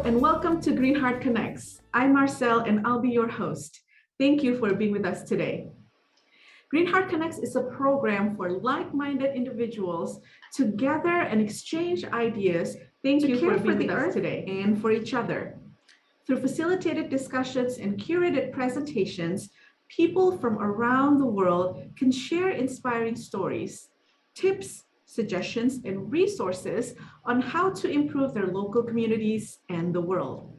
and welcome to Greenheart Connects. I'm Marcel and I'll be your host. Thank you for being with us today. Greenheart Connects is a program for like-minded individuals to gather and exchange ideas to care for the earth today and for each other. Through facilitated discussions and curated presentations, people from around the world can share inspiring stories, tips, suggestions, and resources on how to improve their local communities and the world.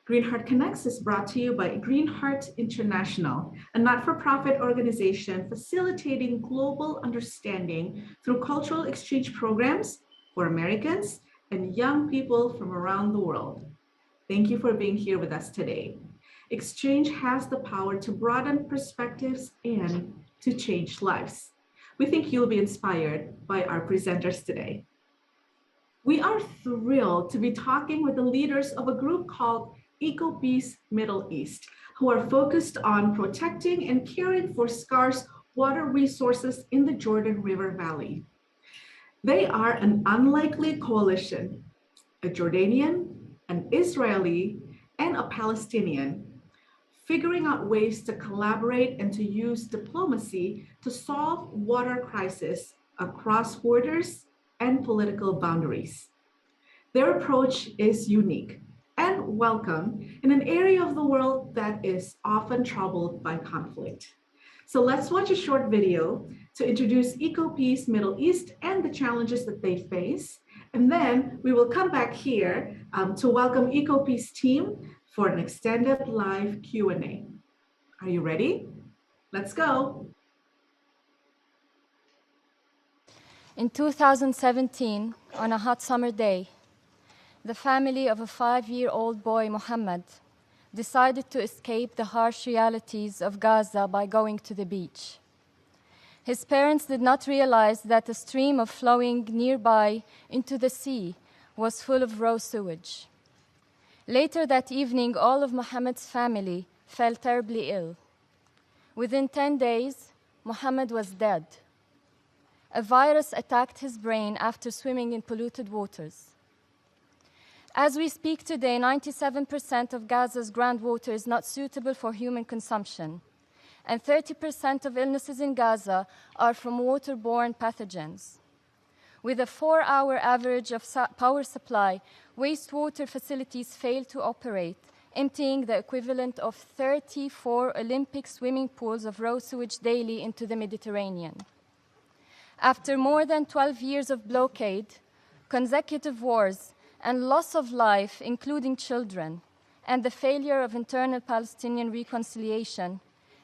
Greenheart Connects is brought to you by Greenheart International, a not-for-profit organization facilitating global understanding through cultural exchange programs for Americans and young people from around the world. Thank you for being here with us today. Exchange has the power to broaden perspectives and to change lives. We think you'll be inspired by our presenters today. We are thrilled to be talking with the leaders of a group called EcoPeace Middle East, who are focused on protecting and caring for scarce water resources in the Jordan River Valley. They are an unlikely coalition, a Jordanian, an Israeli, and a Palestinian, figuring out ways to collaborate and to use diplomacy to solve water crisis across borders and political boundaries. Their approach is unique and welcome in an area of the world that is often troubled by conflict. So let's watch a short video to introduce EcoPeace Middle East and the challenges that they face. And then we will come back here to welcome EcoPeace team for an extended live Q&A. Are you ready? Let's go. In 2017, on a hot summer day, the family of a 5-year-old boy, Mohammed, decided to escape the harsh realities of Gaza by going to the beach. His parents did not realize that a stream of flowing nearby into the sea was full of raw sewage. Later that evening, all of Mohammed's family fell terribly ill. Within 10 days, Mohammed was dead. A virus attacked his brain after swimming in polluted waters. As we speak today, 97% of Gaza's groundwater is not suitable for human consumption, and 30% of illnesses in Gaza are from waterborne pathogens. With a 4-hour average of power supply, wastewater facilities fail to operate, emptying the equivalent of 34 Olympic swimming pools of raw sewage daily into the Mediterranean. After more than 12 years of blockade, consecutive wars, and loss of life, including children, and the failure of internal Palestinian reconciliation,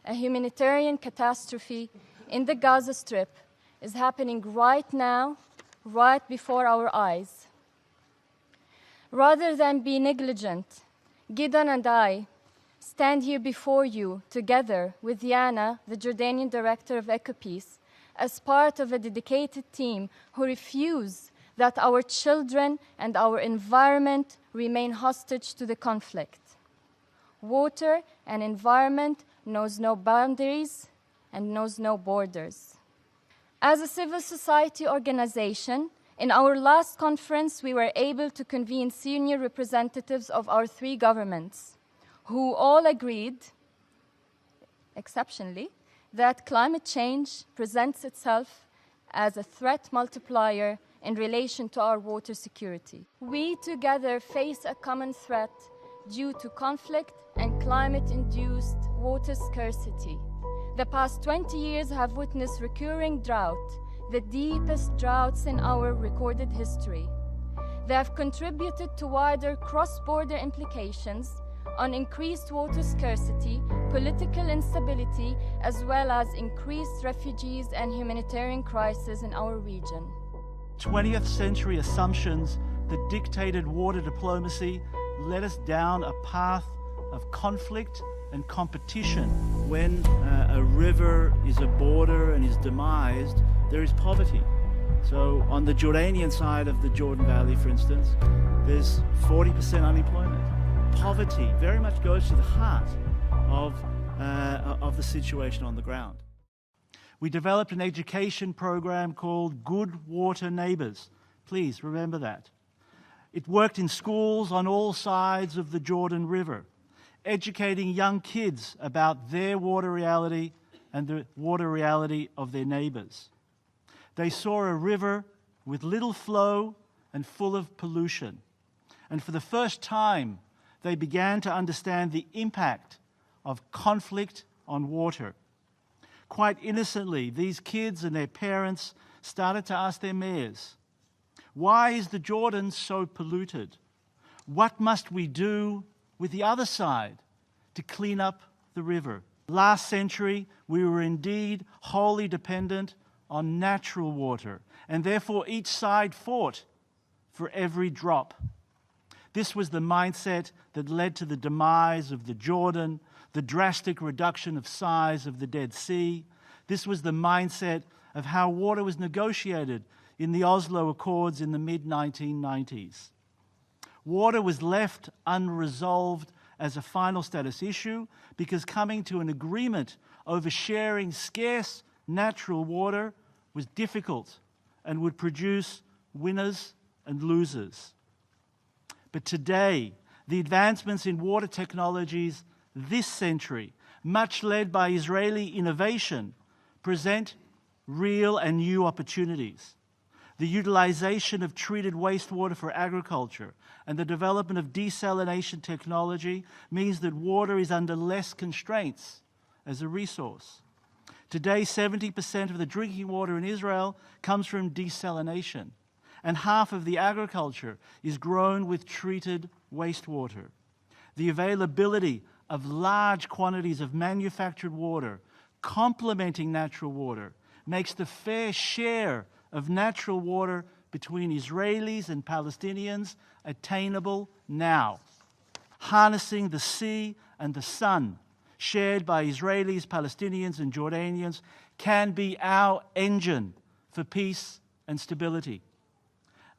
a humanitarian catastrophe in the Gaza Strip is happening right now, right before our eyes. Rather than be negligent, Gideon and I stand here before you together with Yana, the Jordanian director of EcoPeace, as part of a dedicated team who refuse that our children and our environment remain hostage to the conflict. Water and environment knows no boundaries and knows no borders. As a civil society organization, in our last conference, we were able to convene senior representatives of our 3 governments, who all agreed, exceptionally, that climate change presents itself as a threat multiplier in relation to our water security. We together face a common threat due to conflict and climate-induced water scarcity. The past 20 years have witnessed recurring drought, the deepest droughts in our recorded history. They have contributed to wider cross-border implications on increased water scarcity, political instability, as well as increased refugees and humanitarian crises in our region. 20th century assumptions that dictated water diplomacy led us down a path of conflict and competition. When a river is a border and is demised, there is poverty. So on the Jordanian side of the Jordan Valley, for instance, there's 40% unemployment. Poverty very much goes to the heart of the situation on the ground. We developed an education program called Good Water Neighbours. Please remember that. It worked in schools on all sides of the Jordan River, educating young kids about their water reality and the water reality of their neighbours. They saw a river with little flow and full of pollution. And for the first time, they began to understand the impact of conflict on water. Quite innocently, these kids and their parents started to ask their mayors, why is the Jordan so polluted? What must we do with the other side to clean up the river? Last century, we were indeed wholly dependent on natural water, and therefore each side fought for every drop. This was the mindset that led to the demise of the Jordan, the drastic reduction of size of the Dead Sea. This was the mindset of how water was negotiated in the Oslo Accords in the mid-1990s. Water was left unresolved as a final status issue because coming to an agreement over sharing scarce natural water was difficult and would produce winners and losers. But today, the advancements in water technologies this century, much led by Israeli innovation, present real and new opportunities. The utilization of treated wastewater for agriculture and the development of desalination technology means that water is under less constraints as a resource. Today, 70% of the drinking water in Israel comes from desalination, and half of the agriculture is grown with treated wastewater. The availability of large quantities of manufactured water complementing natural water makes the fair share of natural water between Israelis and Palestinians attainable now. Harnessing the sea and the sun shared by Israelis, Palestinians, and Jordanians can be our engine for peace and stability.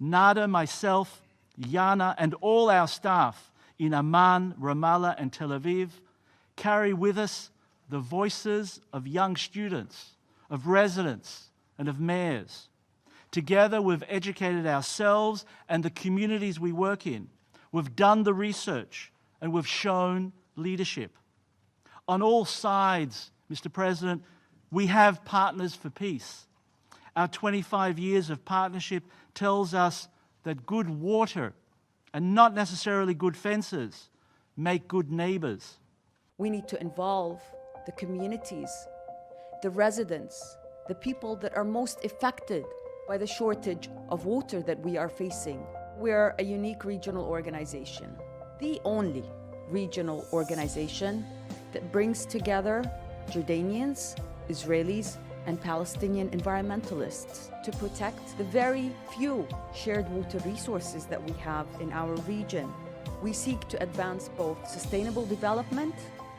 Nada, myself, Yana, and all our staff in Amman, Ramallah, and Tel Aviv carry with us the voices of young students, of residents, and of mayors. Together, we've educated ourselves and the communities we work in. We've done the research, and we've shown leadership. On all sides, Mr. President, we have partners for peace. Our 25 years of partnership tells us that good water, and not necessarily good fences, make good neighbors. We need to involve the communities, the residents, the people that are most affected by the shortage of water that we are facing. We're a unique regional organization, the only regional organization that brings together Jordanians, Israelis, and Palestinian environmentalists to protect the very few shared water resources that we have in our region. We seek to advance both sustainable development,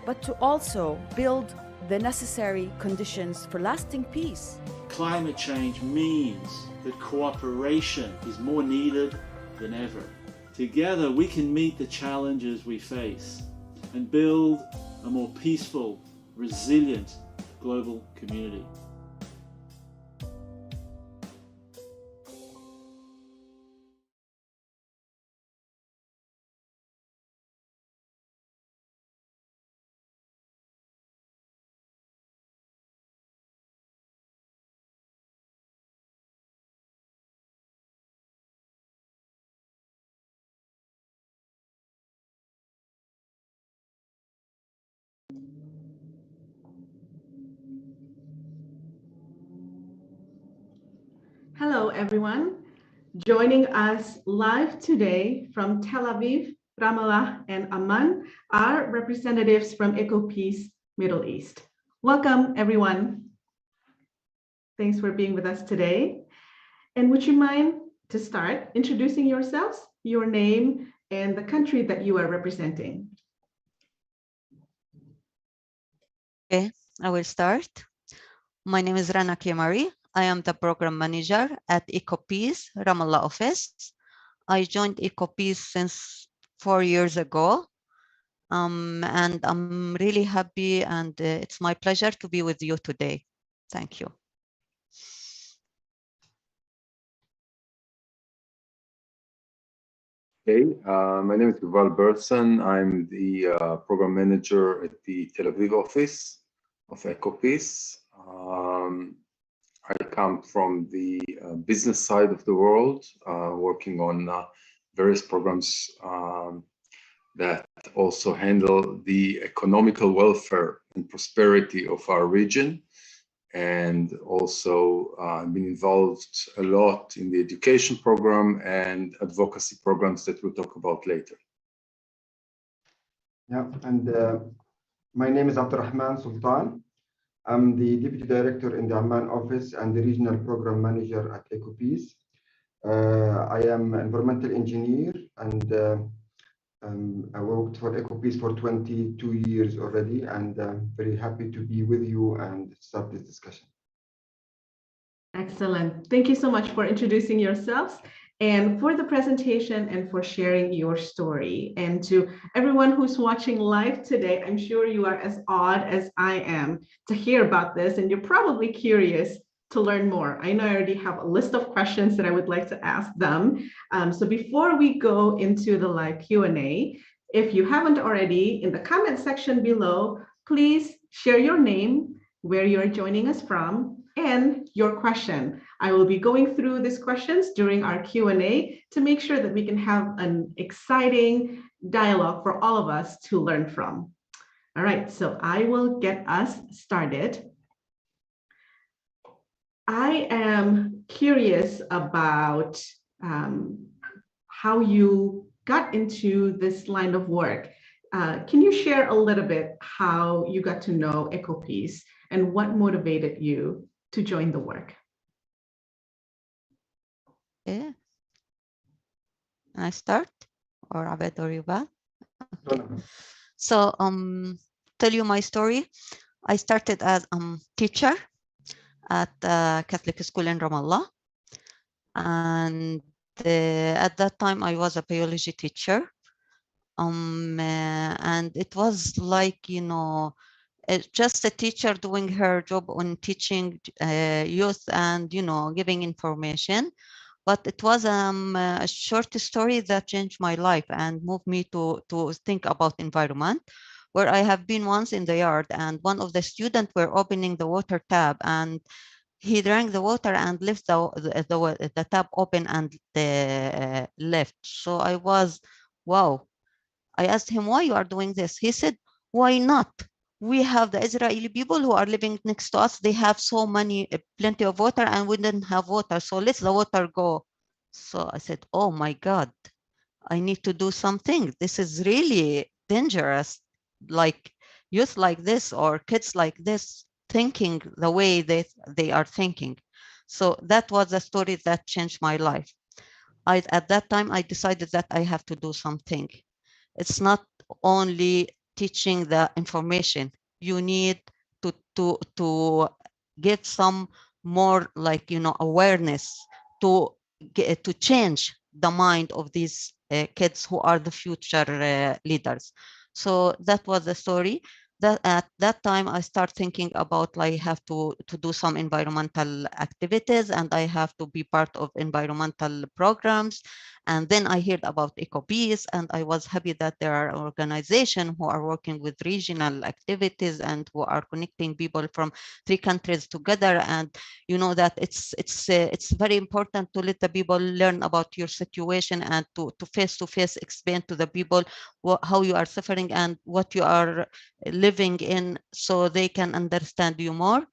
but to also build the necessary conditions for lasting peace. Climate change means that cooperation is more needed than ever. Together we can meet the challenges we face and build a more peaceful, resilient global community. Hello, everyone. Joining us live today from Tel Aviv, Ramallah, and Amman are representatives from EcoPeace Middle East. Welcome, everyone. Thanks for being with us today. And would you mind to start introducing yourselves, your name, and the country that you are representing? Okay, I will start. My name is Rana Kiamari. I am the program manager at EcoPeace Ramallah office. I joined EcoPeace since 4 years ago, and I'm really happy, and it's my pleasure to be with you today. Thank you. My name is Yuval Berson. I'm the program manager at the Tel Aviv office of EcoPeace. I come from the business side of the world, working on various programs that also handle the economical welfare and prosperity of our region. And also I've been involved a lot in the education program and advocacy programs that we'll talk about later. Yeah, and my name is Abdurrahman Sultan. I'm the Deputy Director in the Amman office and the Regional Program Manager at EcoPeace. I am an environmental engineer and I worked for EcoPeace for 22 years already, and I'm very happy to be with you and start this discussion. Excellent. Thank you so much for introducing yourselves and for the presentation and for sharing your story. And to everyone who's watching live today, I'm sure you are as awed as I am to hear about this, and you're probably curious to learn more. I know I already have a list of questions that I would like to ask them. So before we go into the live Q&A, if you haven't already, in the comment section below, please share your name, where you're joining us from, and your question. I will be going through these questions during our Q&A to make sure that we can have an exciting dialogue for all of us to learn from. All right, so I will get us started. I am curious about how you got into this line of work. Can you share a little bit how you got to know EcoPeace and what motivated you to join the work? Okay. Can I start, or Abed or Yuval? Okay. So tell you my story. I started as teacher at a Catholic school in Ramallah, and at that time I was a biology teacher, and it was like, you know, just a teacher doing her job on teaching youth and, you know, giving information. But it was a short story that changed my life and moved me to think about environment, where I have been once in the yard, and one of the students were opening the water tap, and he drank the water and left the tap open and left. So I was, wow. I asked him, why you are doing this? He said, why not? We have the Israeli people who are living next to us. They have so many, plenty of water, and we didn't have water. So let the water go. So I said, oh my God, I need to do something. This is really dangerous. Like youth like this or kids like this thinking the way they are thinking. So that was a story that changed my life. At that time, I decided that I have to do something. It's not only teaching the information. You need to get some more, like, you know, awareness to change the mind of these kids who are the future leaders. So that was the story. That at that time I start thinking about, like, I have to do some environmental activities, and I have to be part of environmental programs. And then I heard about EcoPeace, and I was happy that there are organizations who are working with regional activities and who are connecting people from 3 countries together. And you know that it's very important to let the people learn about your situation and to face explain to the people how you are suffering and what you are living in, so they can understand you more.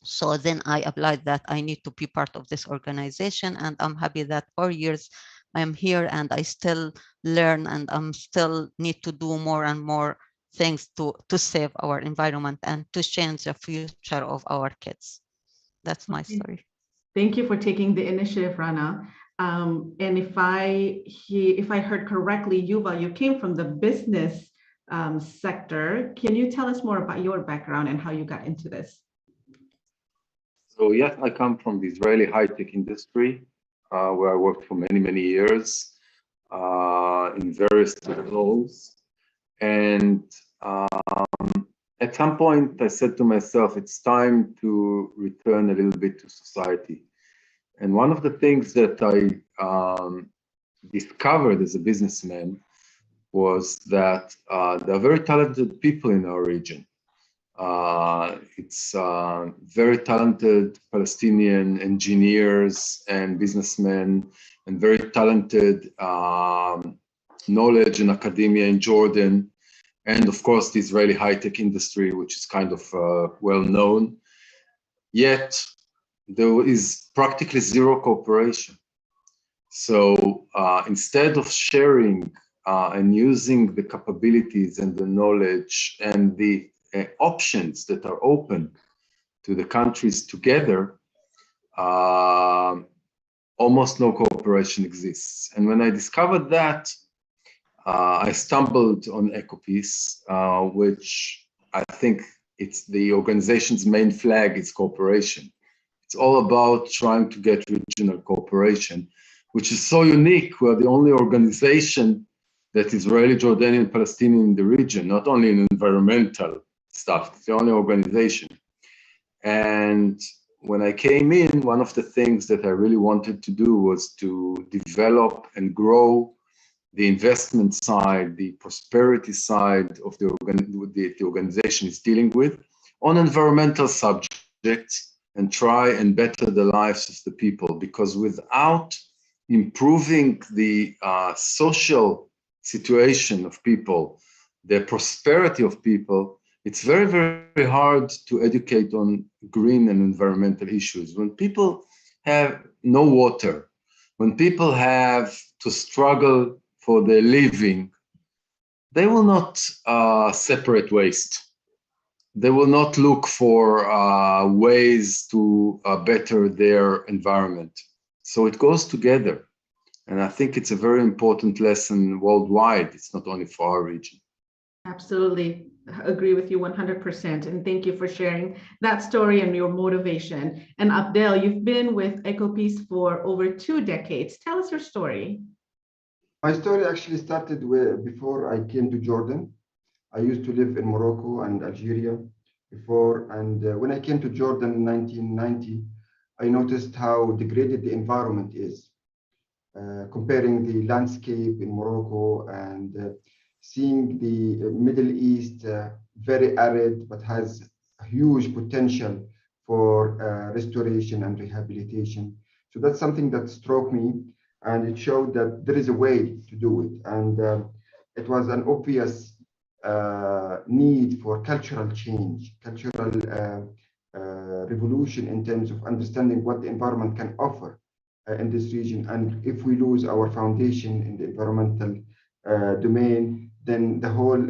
So then I applied that I need to be part of this organization, and I'm happy that 4 years I'm here and I still learn, and I'm still need to do more and more things to save our environment and to change the future of our kids. That's my story. Thank you for taking the initiative, Rana. And if I heard correctly, Yuval, you came from the business sector. Can you tell us more about your background and how you got into this? So yes, I come from the Israeli high-tech industry, where I worked for many, many years in various roles. And at some point, I said to myself, it's time to return a little bit to society. And one of the things that I discovered as a businessman was that there are very talented people in our region. It's very talented Palestinian engineers and businessmen, and very talented knowledge in academia in Jordan, and of course the Israeli high-tech industry, which is kind of well known. Yet there is practically zero cooperation. So instead of sharing and using the capabilities and the knowledge and the options that are open to the countries together, almost no cooperation exists. And when I discovered that, I stumbled on EcoPeace, which I think it's the organization's main flag is cooperation. It's all about trying to get regional cooperation, which is so unique. We're the only organization that Israeli, Jordanian, Palestinian in the region, not only in environmental stuff, it's the only organization. And when I came in, one of the things that I really wanted to do was to develop and grow the investment side, the prosperity side of the organization is dealing with on environmental subjects, and try and better the lives of the people. Because without improving the social situation of people, the prosperity of people, it's very, very hard to educate on green and environmental issues. When people have no water, when people have to struggle for their living, they will not separate waste. They will not look for ways to better their environment. So it goes together. And I think it's a very important lesson worldwide. It's not only for our region. Absolutely. Agree with you 100%. And thank you for sharing that story and your motivation. And Abdel, you've been with EcoPeace for over 2 decades. Tell us your story. My story actually started before I came to Jordan. I used to live in Morocco and Algeria before. And when I came to Jordan in 1990, I noticed how degraded the environment is. Comparing the landscape in Morocco and seeing the Middle East very arid, but has a huge potential for restoration and rehabilitation. So that's something that struck me, and it showed that there is a way to do it. And it was an obvious need for cultural change, cultural revolution in terms of understanding what the environment can offer in this region. And if we lose our foundation in the environmental domain, then the whole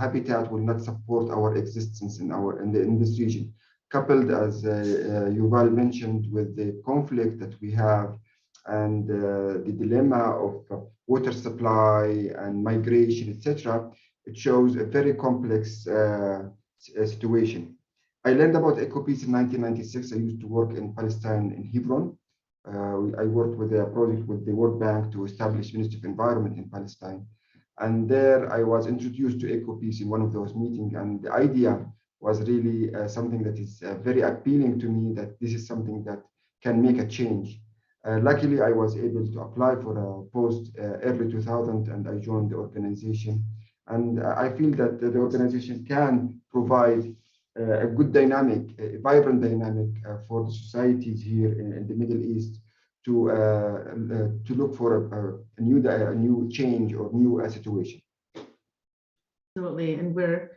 habitat will not support our existence in this region. Coupled, as Yuval mentioned, with the conflict that we have and the dilemma of water supply and migration, etc., it shows a very complex situation. I learned about EcoPeace in 1996. I used to work in Palestine, in Hebron. I worked with a project with the World Bank to establish Ministry of Environment in Palestine. And there I was introduced to EcoPeace in one of those meetings. And the idea was really something that is very appealing to me, that this is something that can make a change. Luckily, I was able to apply for a post early 2000, and I joined the organization. And I feel that the organization can provide a good dynamic, a vibrant dynamic for the societies here in the Middle East to look for a new change or new situation. Absolutely, and we're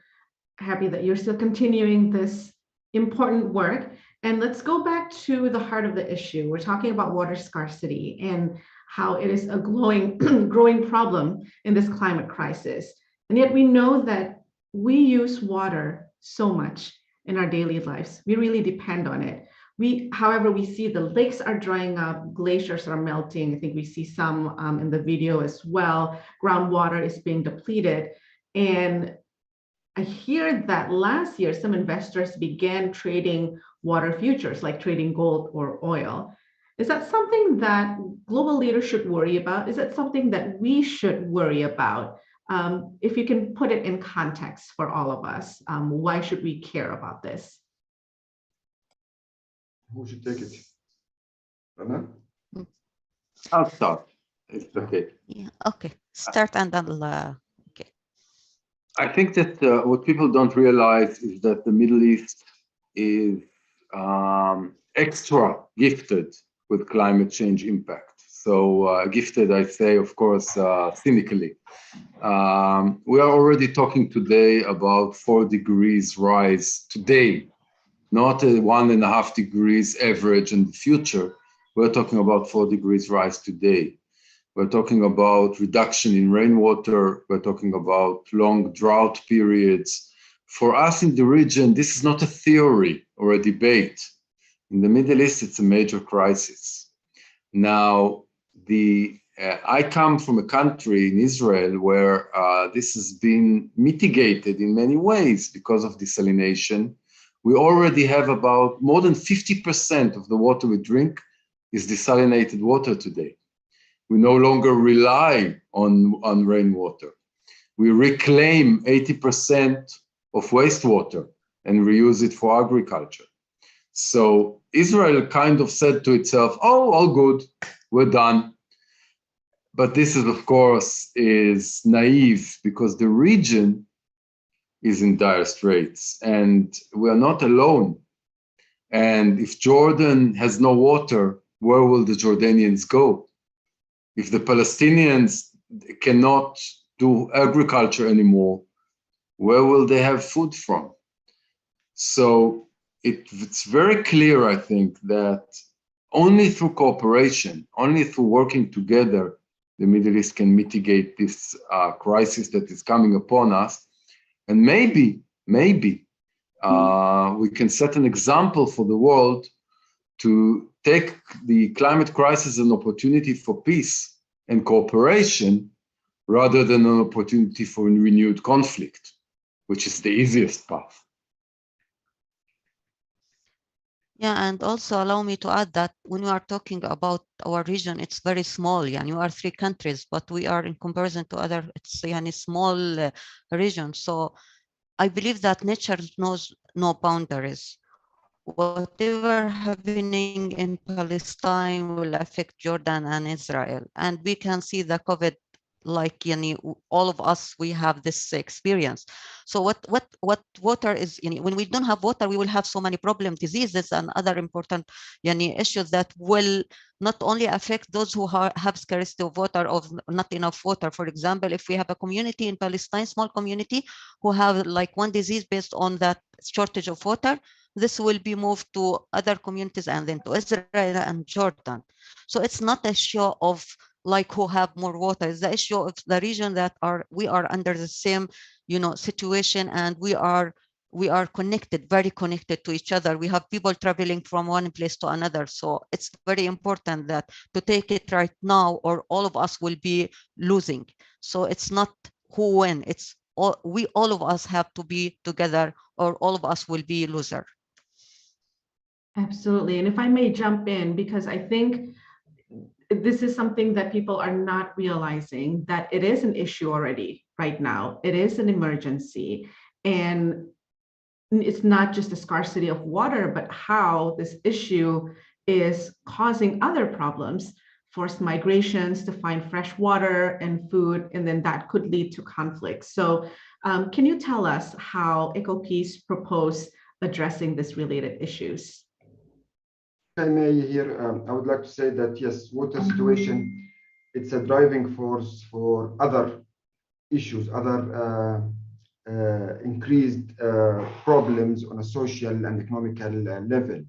happy that you're still continuing this important work. And let's go back to the heart of the issue. We're talking about water scarcity and how it is a growing problem in this climate crisis. And yet we know that we use water so much in our daily lives. We really depend on it. However, we see the lakes are drying up, glaciers are melting. I think we see some in the video as well. Groundwater is being depleted. And I hear that last year, some investors began trading water futures, like trading gold or oil. Is that something that global leaders should worry about? Is that something that we should worry about? If you can put it in context for all of us, why should we care about this? Who should take it? Rana? I'll start. It's okay. Yeah, okay. Start and then okay. I think that what people don't realize is that the Middle East is extra gifted with climate change impact. So gifted, I say, of course, cynically. We are already talking today about 4 degrees rise today, not a 1.5 degrees average in the future. We're talking about 4 degrees rise today. We're talking about reduction in rainwater. We're talking about long drought periods. For us in the region, this is not a theory or a debate. In the Middle East, it's a major crisis. Now, I come from a country in Israel where this has been mitigated in many ways because of desalination. We already have about more than 50% of the water we drink is desalinated water today. We no longer rely on rainwater. We reclaim 80% of wastewater and reuse it for agriculture. So Israel kind of said to itself, oh, all good, we're done. But this is, of course, is naive because the region is in dire straits and we are not alone. And if Jordan has no water, where will the Jordanians go? If the Palestinians cannot do agriculture anymore, where will they have food from? So it's very clear, I think, that only through cooperation, only through working together, the Middle East can mitigate this crisis that is coming upon us. And maybe we can set an example for the world to take the climate crisis as an opportunity for peace and cooperation rather than an opportunity for renewed conflict, which is the easiest path. Yeah, and also allow me to add that when we are talking about our region, it's very small. Yeah, you are 3 countries, but we are in comparison to other, it's a small region. So I believe that nature knows no boundaries. Whatever happening in Palestine will affect Jordan and Israel. And we can see the COVID, like all of us, we have this experience. So what water is, when we don't have water, we will have so many problems, diseases, and other important issues that will not only affect those who have scarcity of water, or not enough water. For example, if we have a community in Palestine, small community, who have like one disease based on that shortage of water, this will be moved to other communities and then to Israel and Jordan. So it's not a issue of like who have more water. It's the issue of the region that we are under the same situation, and we are connected, very connected to each other. We have people traveling from one place to another. So it's very important that to take it right now, or all of us will be losing. So it's not who win, it's all of us have to be together, or all of us will be loser. Absolutely. And if I may jump in, because I think this is something that people are not realizing, that it is an issue already right now. It is an emergency. And it's not just the scarcity of water, but how this issue is causing other problems, forced migrations to find fresh water and food, and then that could lead to conflicts. So can you tell us how EcoPeace proposed addressing this related issues? I may here, I would like to say that yes, water situation, it's a driving force for other issues, other increased problems on a social and economical level.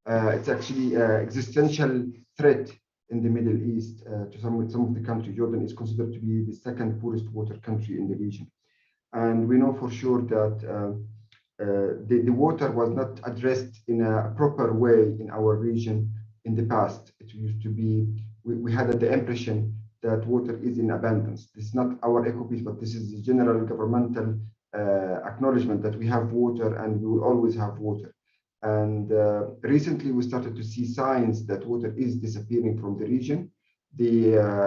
It's actually an existential threat in the Middle East to some of the countries. Jordan is considered to be the 2nd poorest water country in the region. And we know for sure that the water was not addressed in a proper way in our region in the past. It used to be, we had the impression that water is in abundance. This is not our EcoPeace, but this is the general governmental acknowledgement that we have water and we will always have water. And recently we started to see signs that water is disappearing from the region.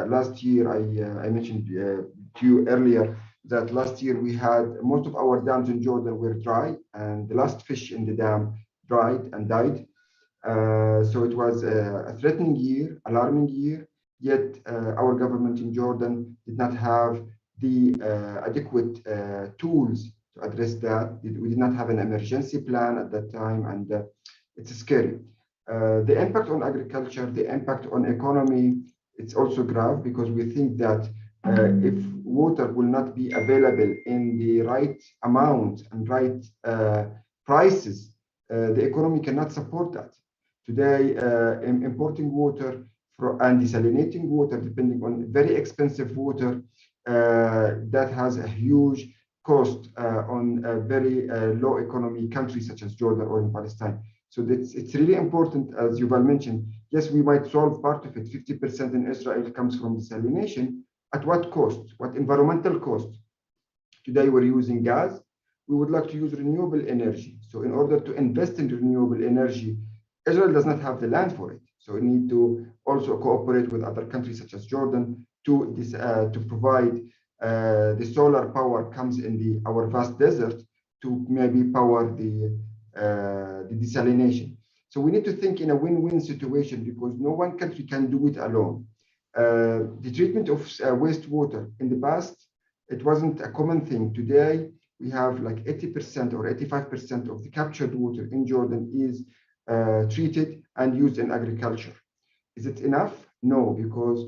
Last year, I mentioned to you earlier that last year we had most of our dams in Jordan were dry, and the last fish in the dam dried and died. So it was a threatening year, alarming year. Yet our government in Jordan did not have the adequate tools to address that. We did not have an emergency plan at that time, and it's scary. The impact on agriculture, the impact on economy, it's also grave because we think that if water will not be available in the right amount and right prices, the economy cannot support that. Today, importing water and desalinating water, depending on very expensive water, that has a huge cost on very low economy countries such as Jordan or in Palestine. So it's really important, as Yuval mentioned. Yes, we might solve part of it. 50% in Israel comes from desalination. At what cost? What environmental cost? Today we're using gas. We would like to use renewable energy. So in order to invest in renewable energy, Israel does not have the land for it. So we need to also cooperate with other countries such as Jordan to provide the solar power comes in our vast desert to maybe power the desalination. So we need to think in a win-win situation because no one country can do it alone. The treatment of wastewater in the past, it wasn't a common thing. Today, we have like 80% or 85% of the captured water in Jordan is treated and used in agriculture. Is it enough? No, because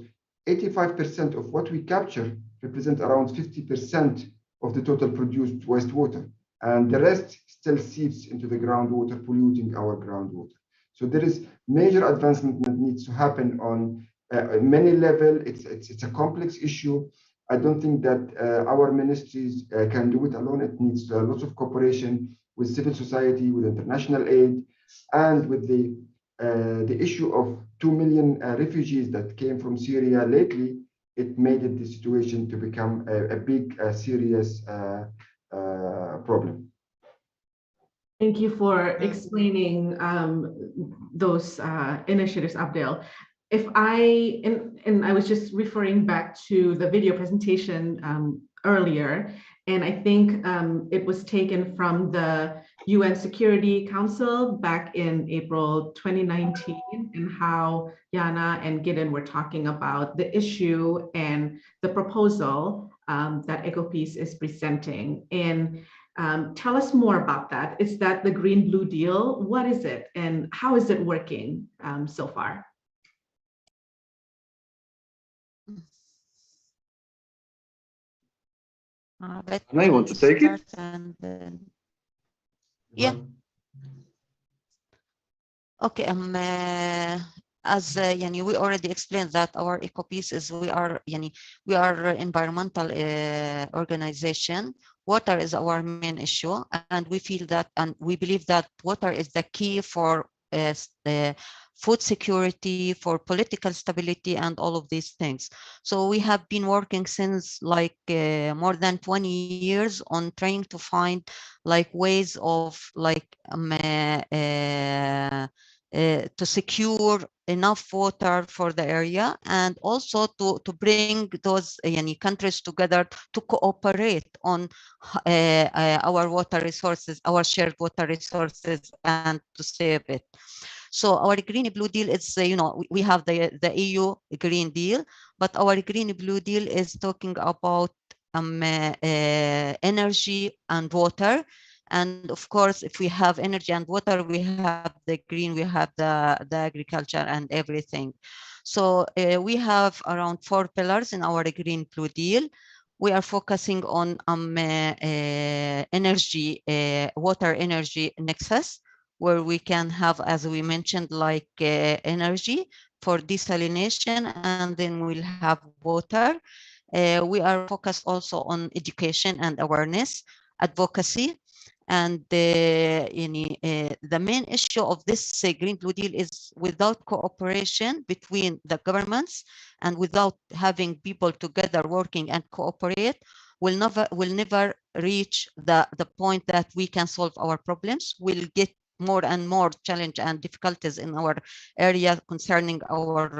85% of what we capture represent around 50% of the total produced wastewater. And the rest still seeps into the groundwater, polluting our groundwater. So there is major advancement that needs to happen on many levels. It's a complex issue. I don't think that our ministries can do it alone. It needs lots of cooperation with civil society, with international aid, and with the issue of 2 million refugees that came from Syria lately. It made the situation to become a big, serious problem. Thank you for explaining those initiatives, Abdel. And I was just referring back to the video presentation earlier, and I think it was taken from the UN Security Council back in April 2019, and how Yana and Gideon were talking about the issue and the proposal that EcoPeace is presenting. And tell us more about that. Is that the Green Blue Deal? What is it and how is it working so far? I want to take it. Yeah. Okay. As yani, we already explained that our EcoPeaces, we are environmental organization. Water is our main issue, and we feel that, and we believe that water is the key for food security, for political stability, and all of these things. So we have been working since like more than 20 years on trying to find like ways of like to secure enough water for the area, and also to bring those countries together to cooperate on our water resources, our shared water resources, and to save it. So our Green Blue Deal is, we have the EU Green Deal, but our Green Blue Deal is talking about energy and water. And of course, if we have energy and water, we have the green, we have the agriculture and everything. So we have around 4 pillars in our Green Blue Deal. We are focusing on energy, water energy nexus, where we can have, as we mentioned, like energy for desalination, and then we'll have water. We are focused also on education and awareness, advocacy. And the main issue of this Green Blue Deal is without cooperation between the governments and without having people together working and cooperate, we'll never reach the point that we can solve our problems. We'll get more and more challenge and difficulties in our area concerning our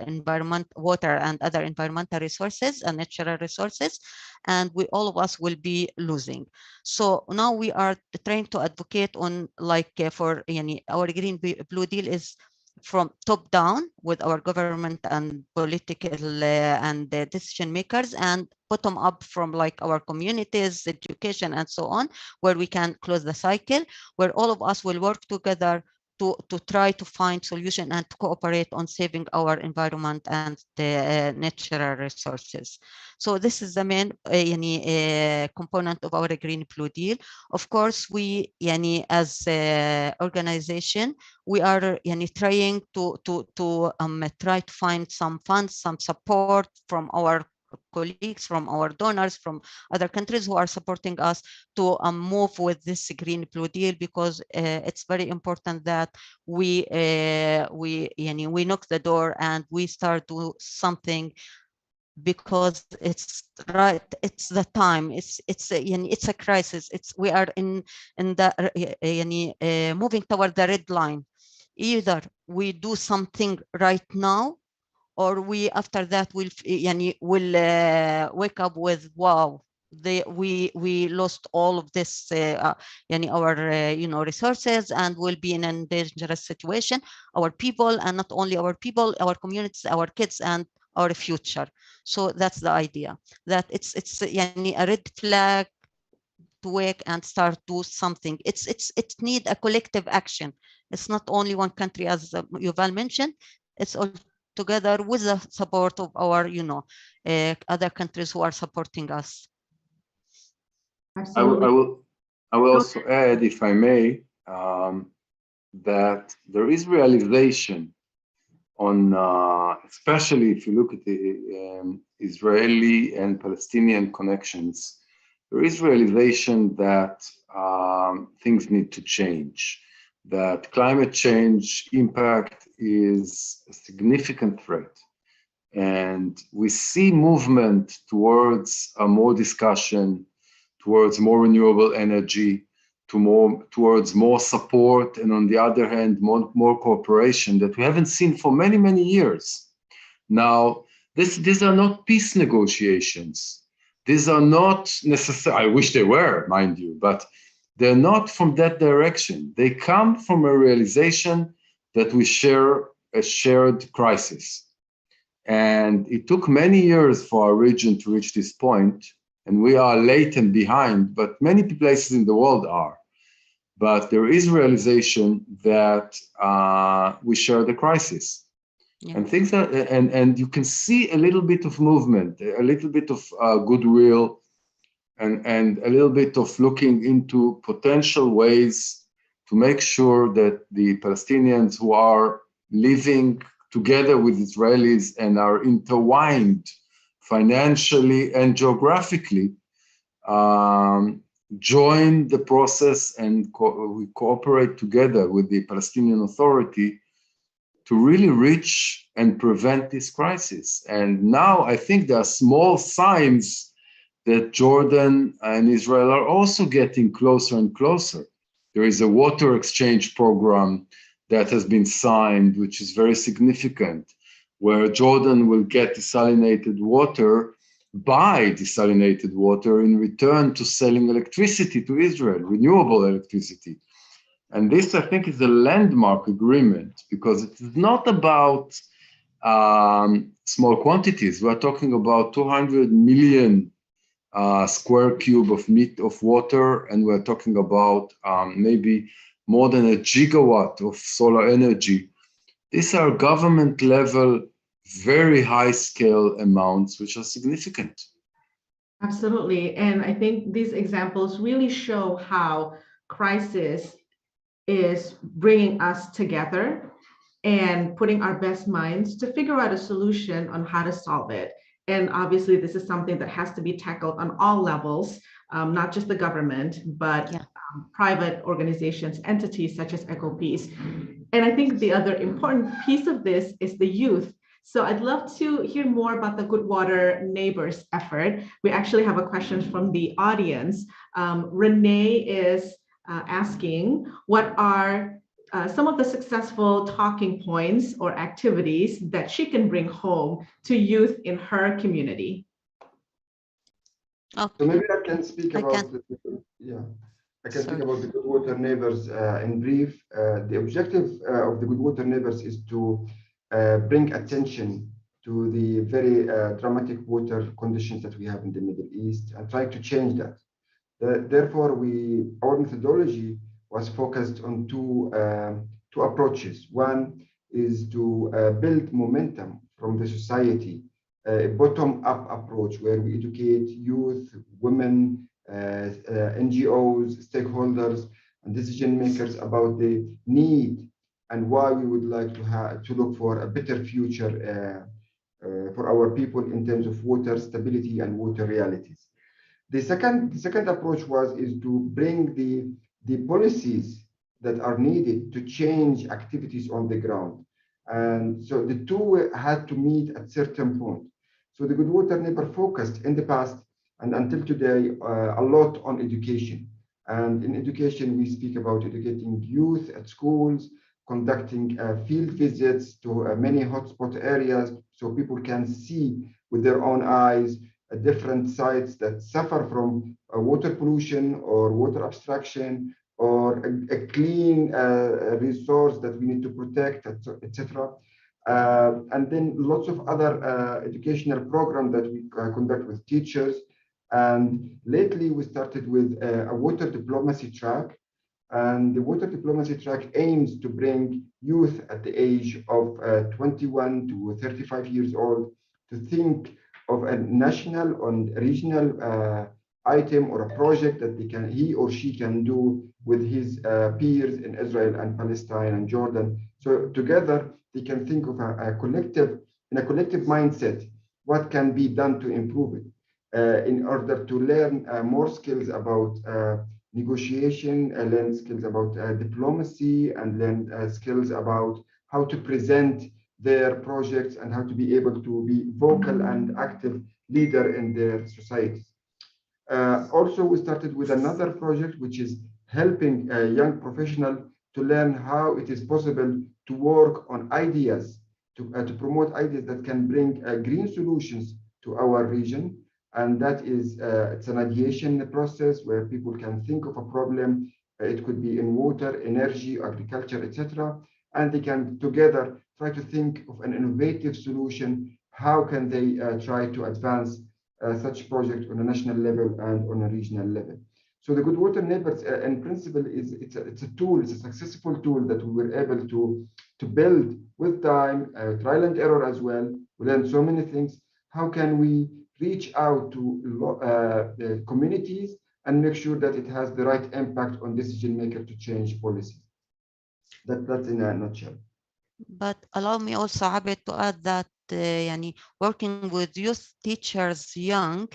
environment, water and other environmental resources and natural resources, and all of us will be losing. So now we are trying to advocate on like for our Green Blue Deal is from top down with our government and political and decision makers, and bottom up from like our communities, education, and so on, where we can close the cycle, where all of us will work together to try to find solution and to cooperate on saving our environment and the natural resources. So this is the main component of our Green Blue Deal. Of course, we as an organization, we are trying to try to find some funds, some support from our colleagues, from our donors, from other countries who are supporting us to move with this Green Blue Deal, because it's very important that we knock the door and we start do something, because it's right, it's the time, it's a crisis, we are in the moving toward the red line. Either we do something right now, or we after that will wake up with, wow, we lost all of this our resources, and will be in a dangerous situation, our people, and not only our people, our communities, our kids, and our future. So that's the idea, that it's a red flag to wake and start do something. It need a collective action. It's not only one country, as Yuval mentioned. It's all together with the support of our other countries who are supporting us. Absolutely. I will also add, if I may, that there is realization on, especially if you look at the Israeli and Palestinian connections, there is realization that things need to change, that climate change impact is a significant threat. And we see movement towards more discussion, towards more renewable energy, towards more support, and on the other hand, more cooperation that we haven't seen for many, many years. Now, these are not peace negotiations. These are not necessary. I wish they were, mind you, but they're not from that direction. They come from a realization that we share a shared crisis. And it took many years for our region to reach this point, and we are late and behind, but many places in the world are. But there is realization that we share the crisis. Yeah. And things that, and you can see a little bit of movement, a little bit of goodwill, and a little bit of looking into potential ways to make sure that the Palestinians who are living together with Israelis and are intertwined financially and geographically, join the process, and we cooperate together with the Palestinian Authority to really reach and prevent this crisis. And now I think there are small signs that Jordan and Israel are also getting closer and closer. There is a water exchange program that has been signed, which is very significant, where Jordan will get desalinated water, buy desalinated water in return to selling electricity to Israel, renewable electricity. And this, I think, is a landmark agreement, because it is not about small quantities. We're talking about 200 million square cube of water, and we're talking about maybe more than a gigawatt of solar energy. These are government level, very high scale amounts, which are significant. Absolutely. And I think these examples really show how crisis is bringing us together and putting our best minds to figure out a solution on how to solve it. And obviously, this is something that has to be tackled on all levels, not just the government, but private organizations, entities such as EcoPeace. And I think the other important piece of this is the youth. So I'd love to hear more about the Good Water Neighbors effort. We actually have a question from the audience. Renee is asking, what are some of the successful talking points or activities that she can bring home to youth in her community? So maybe I can speak about it. Yeah. I can speak Sorry. about the Good Water Neighbors in brief. The objective of the Good Water Neighbors is to bring attention to the very dramatic water conditions that we have in the Middle East and try to change that. Therefore, our methodology was focused on two approaches. One is to build momentum from the society, a bottom-up approach where we educate youth, women, NGOs, stakeholders, and decision makers about the need and why we would like to look for a better future for our people in terms of water stability and water realities. The second approach is to bring the policies that are needed to change activities on the ground. And so the two had to meet at certain point. So the Good Water Neighbor focused in the past and until today a lot on education. And in education, we speak about educating youth at schools, conducting field visits to many hotspot areas so people can see with their own eyes different sites that suffer from water pollution or water abstraction or a clean resource that we need to protect, etc. And then lots of other educational programs that we conduct with teachers. And lately we started with a water diplomacy track. And the water diplomacy track aims to bring youth at the age of 21 to 35 years old to think of a national and regional item or a project that he or she can do with his peers in Israel and Palestine and Jordan. So together they can think of a collective mindset, what can be done to improve it in order to learn more skills about negotiation, learn skills about diplomacy, and learn skills about how to present their projects and how to be able to be vocal and active leader in their societies. Also, we started with another project, which is helping a young professional to learn how it is possible to work on ideas, to promote ideas that can bring green solutions to our region. And that is, it's an ideation process where people can think of a problem. It could be in water, energy, agriculture, etc. And they can together try to think of an innovative solution. How can they try to advance such project on a national level and on a regional level? So the Good Water Neighbors, in principle, it's a tool, it's a successful tool that we were able to build with time, trial and error as well. We learned so many things. How can we reach out to the communities and make sure that it has the right impact on decision maker to change policies? That's in a nutshell. But allow me also, Abed, to add that working with youth teachers young,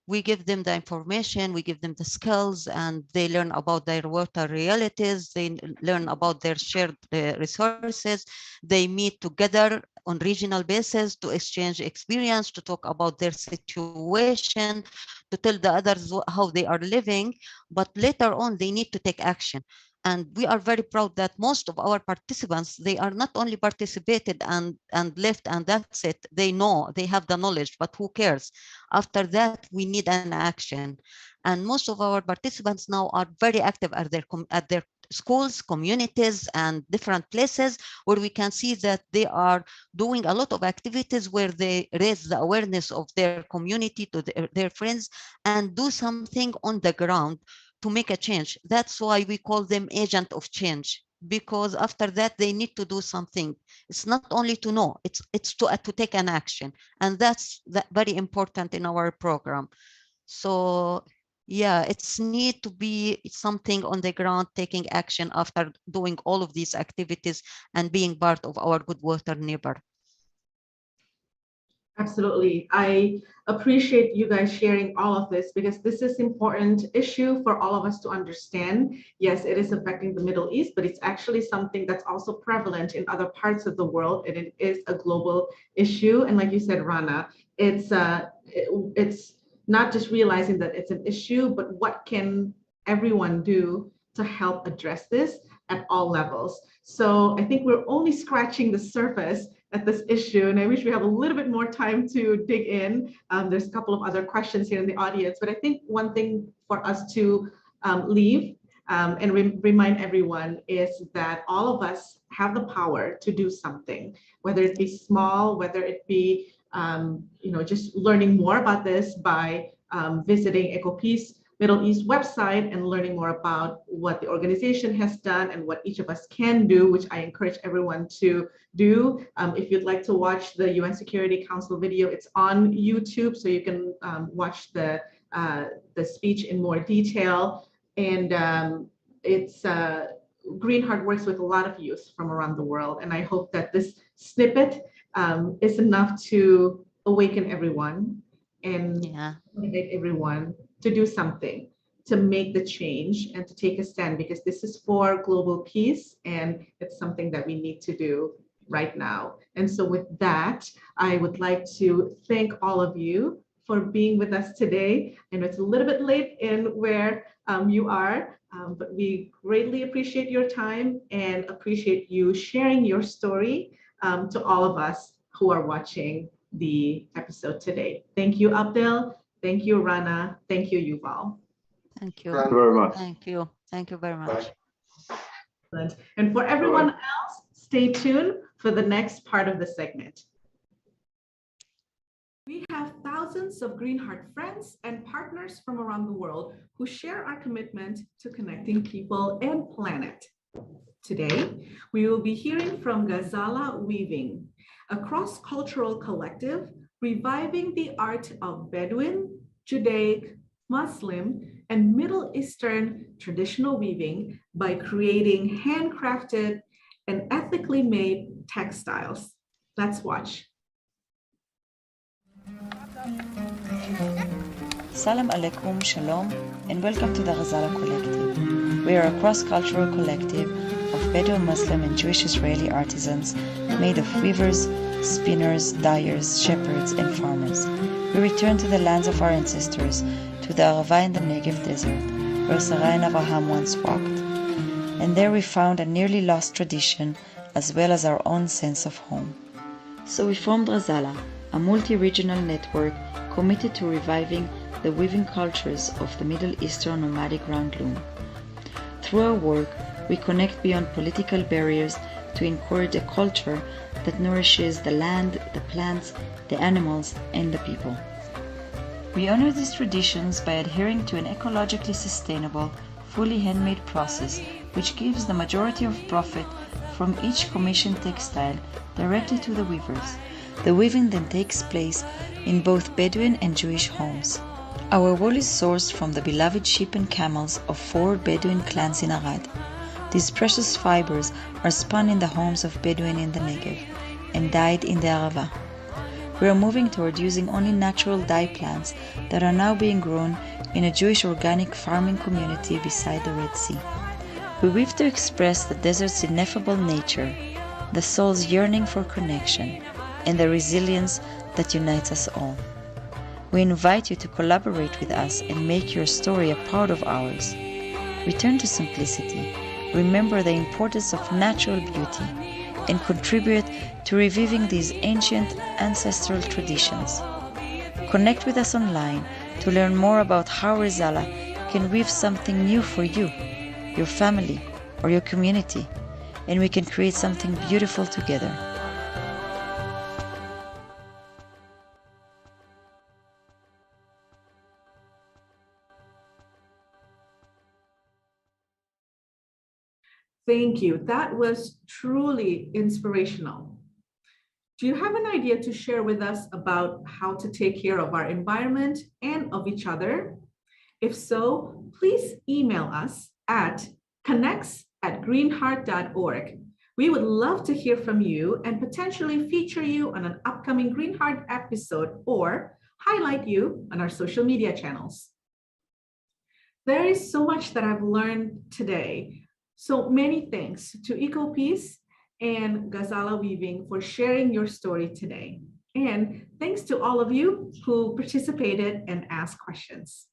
we give them the information, we give them the skills, and they learn about their water realities, they learn about their shared resources, they meet together on regional basis to exchange experience, to talk about their situation, to tell the others how they are living, but later on they need to take action. And we are very proud that most of our participants, they are not only participated and left and that's it. They know, they have the knowledge, but who cares? After that, we need an action. And most of our participants now are very active at their schools, communities, and different places where we can see that they are doing a lot of activities where they raise the awareness of their community to their friends and do something on the ground to make a change. That's why we call them agent of change, because after that they need to do something. It's not only to know, it's to take an action, and that's very important in our program. So yeah, it's need to be something on the ground, taking action after doing all of these activities and being part of our Good Water Neighbor. Absolutely. I appreciate you guys sharing all of this because this is important issue for all of us to understand. Yes, it is affecting the Middle East, but it's actually something that's also prevalent in other parts of the world, and it is a global issue. And like you said, Rana, it's not just realizing that it's an issue, but what can everyone do to help address this at all levels. So I think we're only scratching the surface at this issue, and I wish we have a little bit more time to dig in. There's a couple of other questions here in the audience, but I think one thing for us to leave and remind everyone is that all of us have the power to do something, whether it be small, whether it be just learning more about this by visiting EcoPeace Middle East website and learning more about what the organization has done and what each of us can do, which I encourage everyone to do. If you'd like to watch the UN Security Council video, it's on YouTube, so you can watch the speech in more detail. And it's Greenheart works with a lot of youth from around the world, and I hope that this snippet is enough to awaken everyone and motivate everyone to do something, to make the change and to take a stand, because this is for global peace and it's something that we need to do right now. And so with that, I would like to thank all of you for being with us today. I know it's a little bit late in where you are, but we greatly appreciate your time and appreciate you sharing your story to all of us who are watching the episode today. Thank you, Abdel. Thank you, Rana. Thank you, Yuval. Thank you. Thank you very much. Thank you. Thank you very much. And for everyone else, stay tuned for the next part of the segment. We have thousands of Greenheart friends and partners from around the world who share our commitment to connecting people and planet. Today, we will be hearing from Ghazala Weaving, a cross-cultural collective reviving the art of Bedouin, Judaic, Muslim, and Middle Eastern traditional weaving by creating handcrafted and ethically made textiles. Let's watch. Salam alaikum, shalom, and welcome to the Ghazala Collective. We are a cross-cultural collective of Bedouin, Muslim, and Jewish Israeli artisans made of weavers, spinners, dyers, shepherds, and farmers. We return to the lands of our ancestors, to the Arava and the Negev desert, where Sarah and Abraham once walked. And there we found a nearly lost tradition, as well as our own sense of home. So we formed Ghazala, a multi-regional network committed to reviving the weaving cultures of the Middle Eastern nomadic round loom. Through our work, we connect beyond political barriers to encourage a culture that nourishes the land, the plants, the animals, and the people. We honor these traditions by adhering to an ecologically sustainable, fully handmade process which gives the majority of profit from each commissioned textile directly to the weavers. The weaving then takes place in both Bedouin and Jewish homes. Our wool is sourced from the beloved sheep and camels of 4 Bedouin clans in Arad. These precious fibers are spun in the homes of Bedouin in the Negev and dyed in the Arava. We are moving toward using only natural dye plants that are now being grown in a Jewish organic farming community beside the Red Sea. We weave to express the desert's ineffable nature, the soul's yearning for connection, and the resilience that unites us all. We invite you to collaborate with us and make your story a part of ours. Return to simplicity, remember the importance of natural beauty, and contribute to reviving these ancient ancestral traditions. Connect with us online to learn more about how Ghazala can weave something new for you, your family, or your community, and we can create something beautiful together. Thank you. That was truly inspirational. Do you have an idea to share with us about how to take care of our environment and of each other? If so, please email us at connects@greenheart.org. We would love to hear from you and potentially feature you on an upcoming Greenheart episode or highlight you on our social media channels. There is so much that I've learned today. So many thanks to EcoPeace and Ghazala Weaving for sharing your story today. And thanks to all of you who participated and asked questions.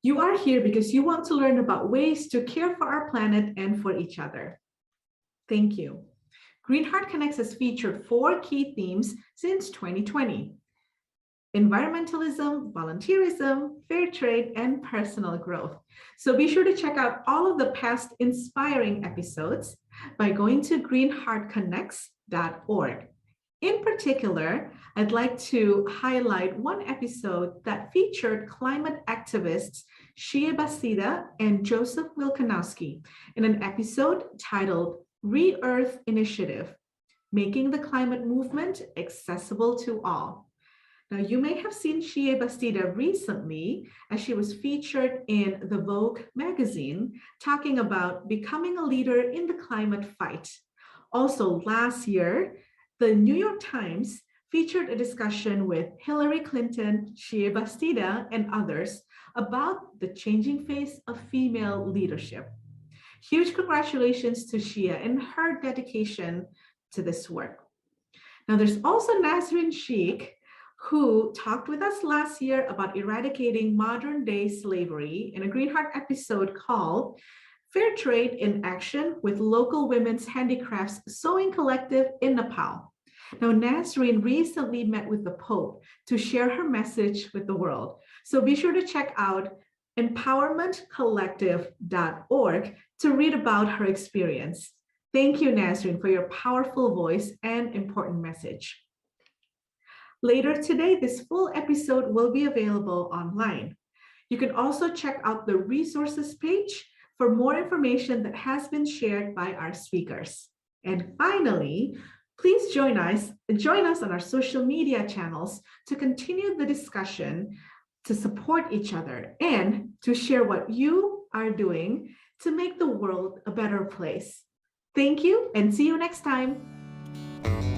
You are here because you want to learn about ways to care for our planet and for each other. Thank you. Greenheart Connects has featured 4 key themes since 2020. environmentalism, volunteerism, fair trade, and personal growth. So be sure to check out all of the past inspiring episodes by going to greenheartconnects.org. In particular, I'd like to highlight one episode that featured climate activists Shia Bastida and Joseph Wilkanowski in an episode titled Re-Earth Initiative, Making the Climate Movement Accessible to All. Now, you may have seen Shia Bastida recently as she was featured in the Vogue magazine talking about becoming a leader in the climate fight. Also, last year, the New York Times featured a discussion with Hillary Clinton, Shia Bastida, and others about the changing face of female leadership. Huge congratulations to Shia and her dedication to this work. Now, there's also Nasrin Sheikh, who talked with us last year about eradicating modern-day slavery in a Greenheart episode called Fair Trade in Action with Local Women's Handicrafts Sewing Collective in Nepal. Now, Nasrin recently met with the Pope to share her message with the world. So be sure to check out empowermentcollective.org to read about her experience. Thank you, Nasrin, for your powerful voice and important message. Later today, this full episode will be available online. You can also check out the resources page for more information that has been shared by our speakers. And finally, please join us on our social media channels to continue the discussion, to support each other, and to share what you are doing to make the world a better place. Thank you, and see you next time.